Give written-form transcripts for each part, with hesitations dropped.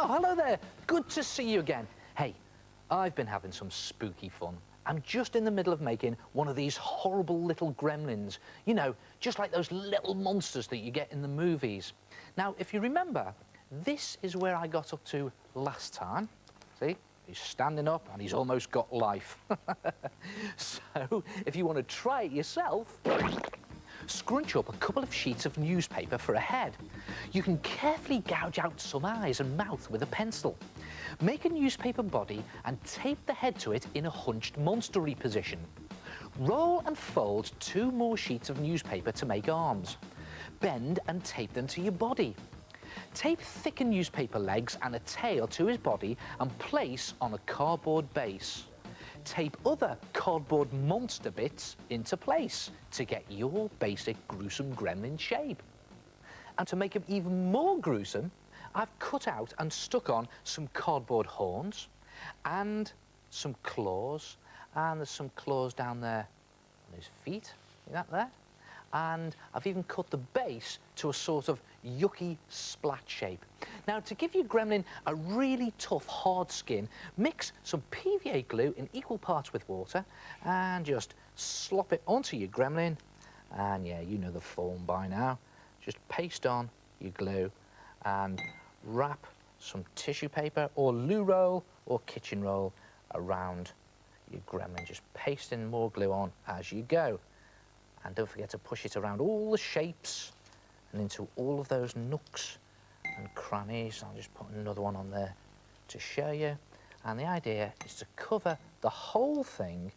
Oh, hello there. Good to see you again. Hey, I've been having some spooky fun. I'm just in the middle of making one of these horrible little gremlins. You know, just like those little monsters that you get in the movies. Now, if you remember, this is where I got up to last time. See? He's standing up and he's almost got life. So, if you want to try it yourself, scrunch up a couple of sheets of newspaper for a head. You can carefully gouge out some eyes and mouth with a pencil. Make a newspaper body and tape the head to it in a hunched monstery position. Roll and fold 2 more sheets of newspaper to make arms. Bend and tape them to your body. Tape thicker newspaper legs and a tail to his body and place on a cardboard base. Tape other cardboard monster bits into place to get your basic gruesome gremlin shape. And to make him even more gruesome, I've cut out and stuck on some cardboard horns and some claws, and there's some claws down there on his feet, see that there? And I've even cut the base to a sort of yucky splat shape. Now, to give your gremlin a really tough, hard skin, mix some PVA glue in equal parts with water and just slop it onto your gremlin. And yeah, you know the form by now. Just paste on your glue and wrap some tissue paper or loo roll or kitchen roll around your gremlin. Just pasting more glue on as you go. And don't forget to push it around all the shapes and into all of those nooks and crannies. I'll just put another one on there to show you. And the idea is to cover the whole thing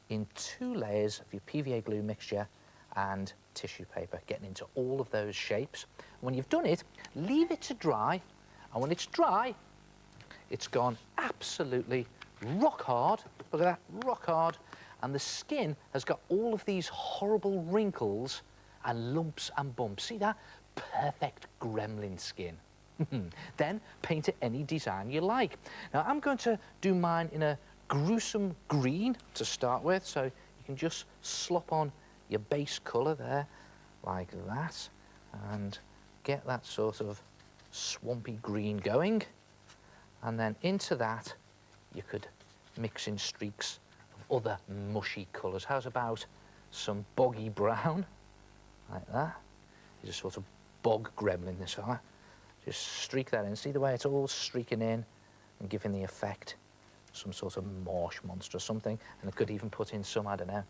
in 2 layers of your PVA glue mixture and tissue paper, getting into all of those shapes. When you've done it, leave it to dry. And when it's dry, it's gone absolutely rock hard. Look at that, rock hard. And the skin has got all of these horrible wrinkles and lumps and bumps. See that? Perfect gremlin skin. Then paint it any design you like. Now, I'm going to do mine in a gruesome green to start with, so you can just slop on your base colour there, like that, and get that sort of swampy green going. And then into that, you could mix in streaks other mushy colours. How's about some boggy brown, like that? He's a sort of bog gremlin, this fella. Just streak that in. See the way it's all streaking in and giving the effect some sort of marsh monster or something. And I could even put in some, I don't know,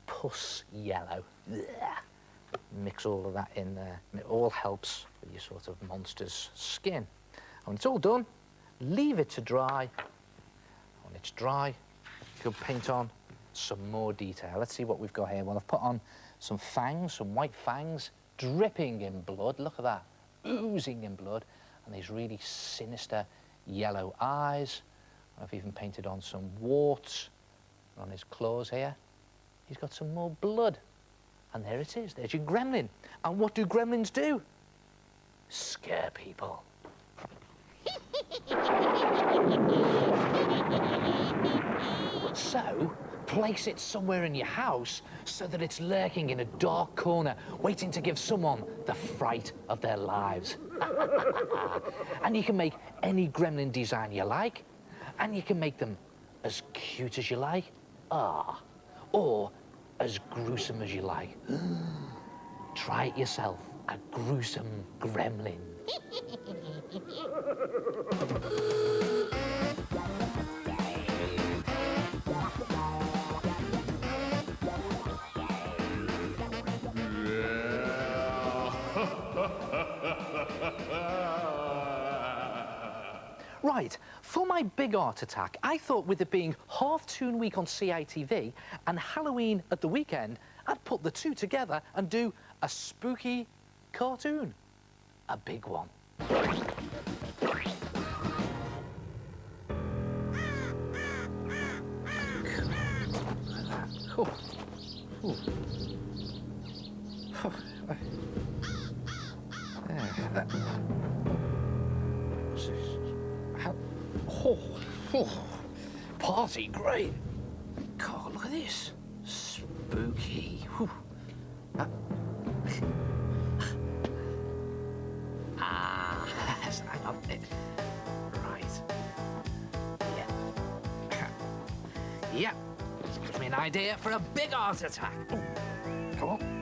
puss yellow. Blech. Mix all of that in there, and it all helps with your sort of monster's skin. And when it's all done, leave it to dry. When it's dry, you can paint on some more detail. Let's see what we've got here. Well, I've put on some fangs, some white fangs, dripping in blood. Look at that, oozing in blood. And these really sinister yellow eyes. I've even painted on some warts on his claws here. He's got some more blood. And there it is, there's your gremlin. And what do gremlins do? Scare people. So, place it somewhere in your house so that it's lurking in a dark corner, waiting to give someone the fright of their lives. And you can make any gremlin design you like, and you can make them as cute as you like, or as gruesome as you like. Try it yourself, a gruesome gremlin. Right, for my big art attack, I thought with it being half-toon week on CITV and Halloween at the weekend, I'd put the two together and do a spooky cartoon. A big one. Oh. Oh. What's this? Oh. Party, great. God, look at this. Spooky. Hang on. Yeah, this gives me an idea for a big art attack. Ooh, come on.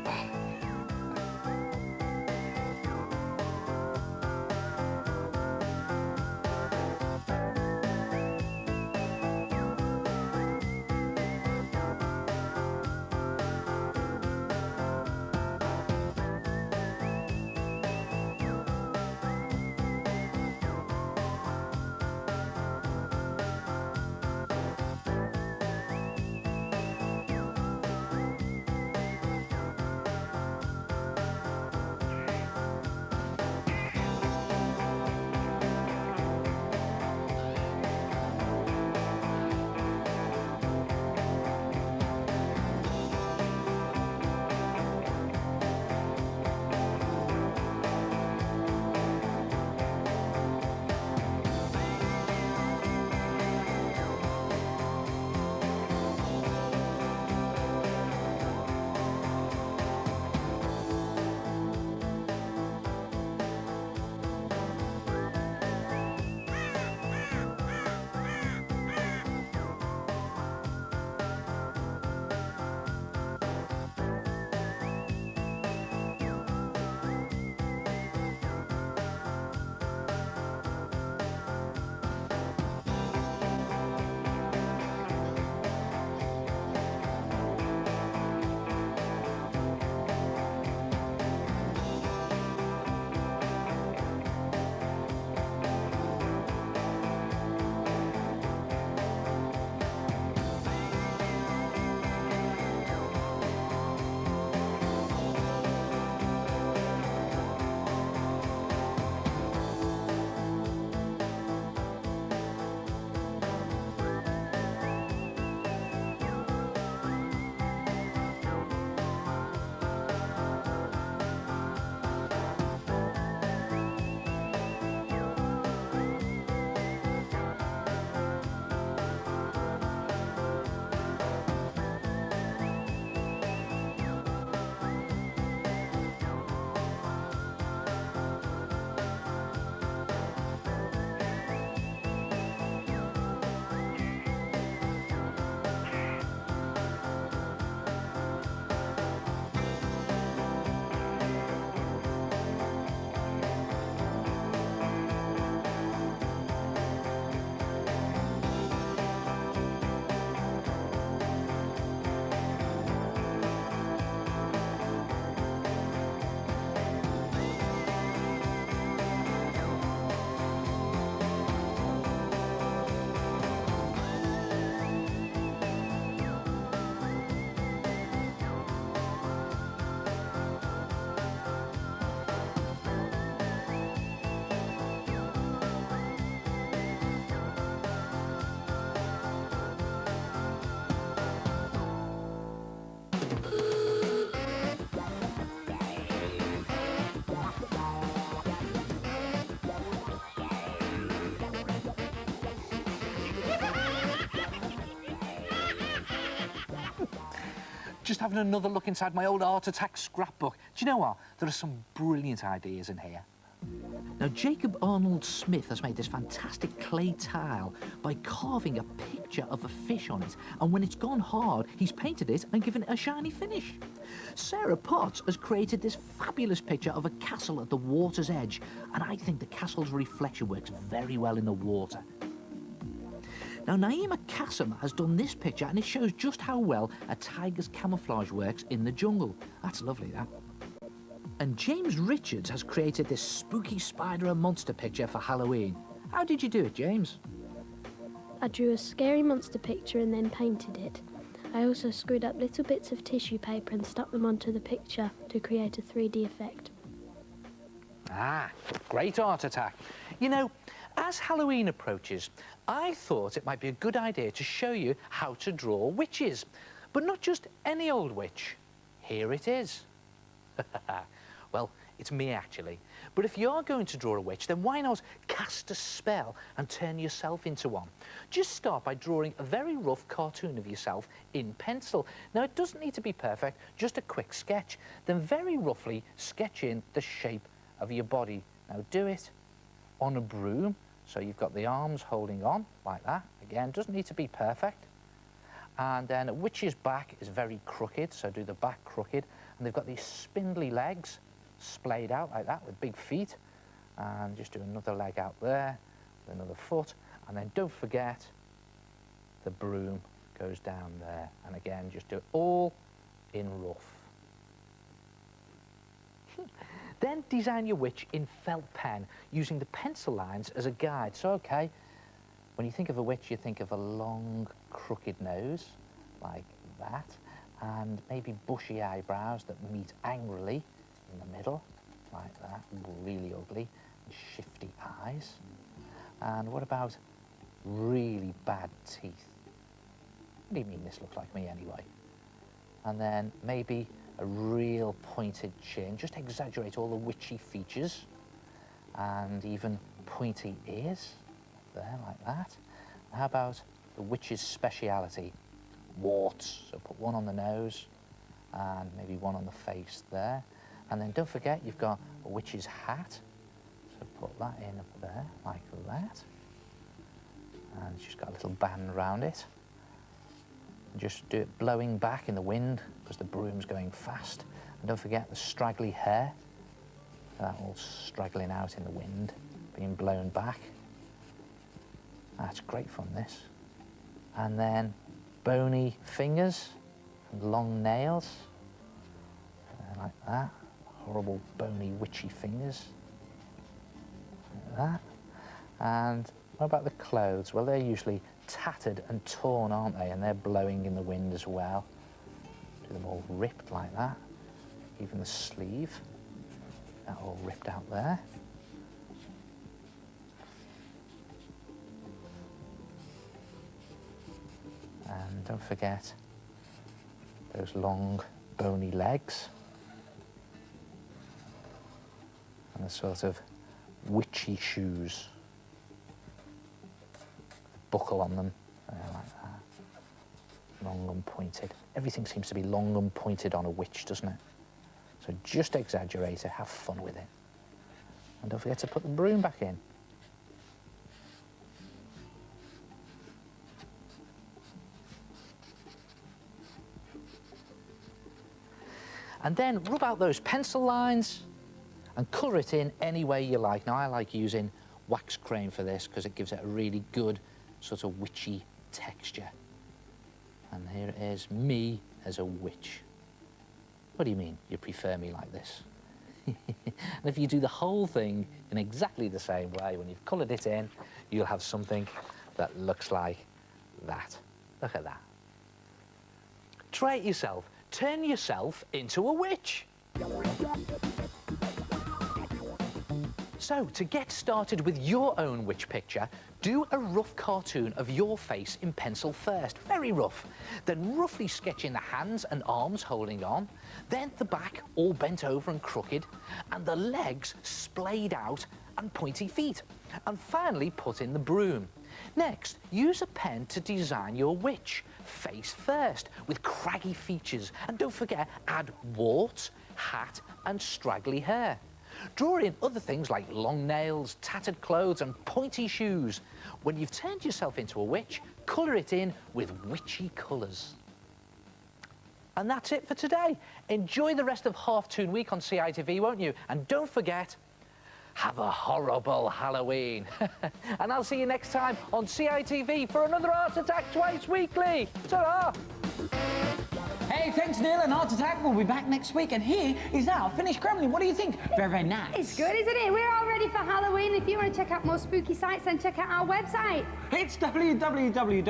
Just having another look inside my old art attack scrapbook. Do you know what? There are some brilliant ideas in here. Now, Jacob Arnold Smith has made this fantastic clay tile by carving a picture of a fish on it, and when it's gone hard, he's painted it and given it a shiny finish. Sarah Potts has created this fabulous picture of a castle at the water's edge, and I think the castle's reflection works very well in the water. Now, Naima Kassam has done this picture, and it shows just how well a tiger's camouflage works in the jungle. That's lovely, that. And James Richards has created this spooky spider and monster picture for Halloween. How did you do it, James? I drew a scary monster picture and then painted it. I also screwed up little bits of tissue paper and stuck them onto the picture to create a 3D effect. Ah, great art attack. You know, as Halloween approaches, I thought it might be a good idea to show you how to draw witches. But not just any old witch. Here it is. Well, it's me, actually. But if you're going to draw a witch, then why not cast a spell and turn yourself into one? Just start by drawing a very rough cartoon of yourself in pencil. Now, it doesn't need to be perfect, just a quick sketch. Then very roughly sketch in the shape of your body. Now, do it on a broom, so you've got the arms holding on, like that. Again, doesn't need to be perfect. And then a witch's back is very crooked, so do the back crooked. And they've got these spindly legs splayed out like that with big feet. And just do another leg out there, with another foot. And then don't forget the broom goes down there. And again, just do it all in rough. Then design your witch in felt pen using the pencil lines as a guide. So, okay, when you think of a witch, you think of a long, crooked nose, like that, and maybe bushy eyebrows that meet angrily in the middle, like that, really ugly, and shifty eyes. And what about really bad teeth? What do you mean this looks like me anyway? And then maybe a real pointed chin, just exaggerate all the witchy features, and even pointy ears, there, like that. How about the witch's speciality? Warts, so put one on the nose, and maybe one on the face there. And then don't forget, you've got a witch's hat, so put that in up there, like that. And she's got a little band round it. Just do it blowing back in the wind because the broom's going fast. And don't forget the straggly hair. That all straggling out in the wind, being blown back. That's great fun, this. And then bony fingers and long nails. Like that. Horrible, bony, witchy fingers. Like that. And what about the clothes? Well, they're usually tattered and torn, aren't they? And they're blowing in the wind as well. Do them all ripped like that. Even the sleeve, that all ripped out there. And don't forget those long, bony legs. And the sort of witchy shoes. Buckle on them, like that. Long and pointed. Everything seems to be long and pointed on a witch, doesn't it? So just exaggerate it, have fun with it. And don't forget to put the broom back in. And then rub out those pencil lines and colour it in any way you like. Now, I like using wax crayon for this because it gives it a really good sort of witchy texture. And here it is, me as a witch. What do you mean you prefer me like this? And if you do the whole thing in exactly the same way, when you've coloured it in, you'll have something that looks like that. Look at that. Try it yourself. Turn yourself into a witch. So, to get started with your own witch picture, do a rough cartoon of your face in pencil first, very rough. Then roughly sketch in the hands and arms holding on, then the back all bent over and crooked, and the legs splayed out and pointy feet. And finally put in the broom. Next, use a pen to design your witch, face first, with craggy features. And don't forget, add warts, hat and straggly hair. Draw in other things like long nails, tattered clothes and pointy shoes. When you've turned yourself into a witch, colour it in with witchy colours. And that's it for today. Enjoy the rest of Half Toon Week on CITV, won't you? And don't forget, have a horrible Halloween. And I'll see you next time on CITV for another Art Attack twice weekly. Ta-ra! Hey, thanks, Neil, and Art Attack will be back next week. And here is our finished Gremlin. What do you think? Very, very nice. It's good, isn't it? We're all ready for Halloween. If you want to check out more spooky sites, then check out our website. It's www.citv.co.uk.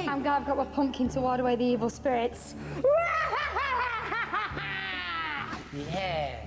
I'm glad I've got my pumpkin to ward away the evil spirits. Yeah.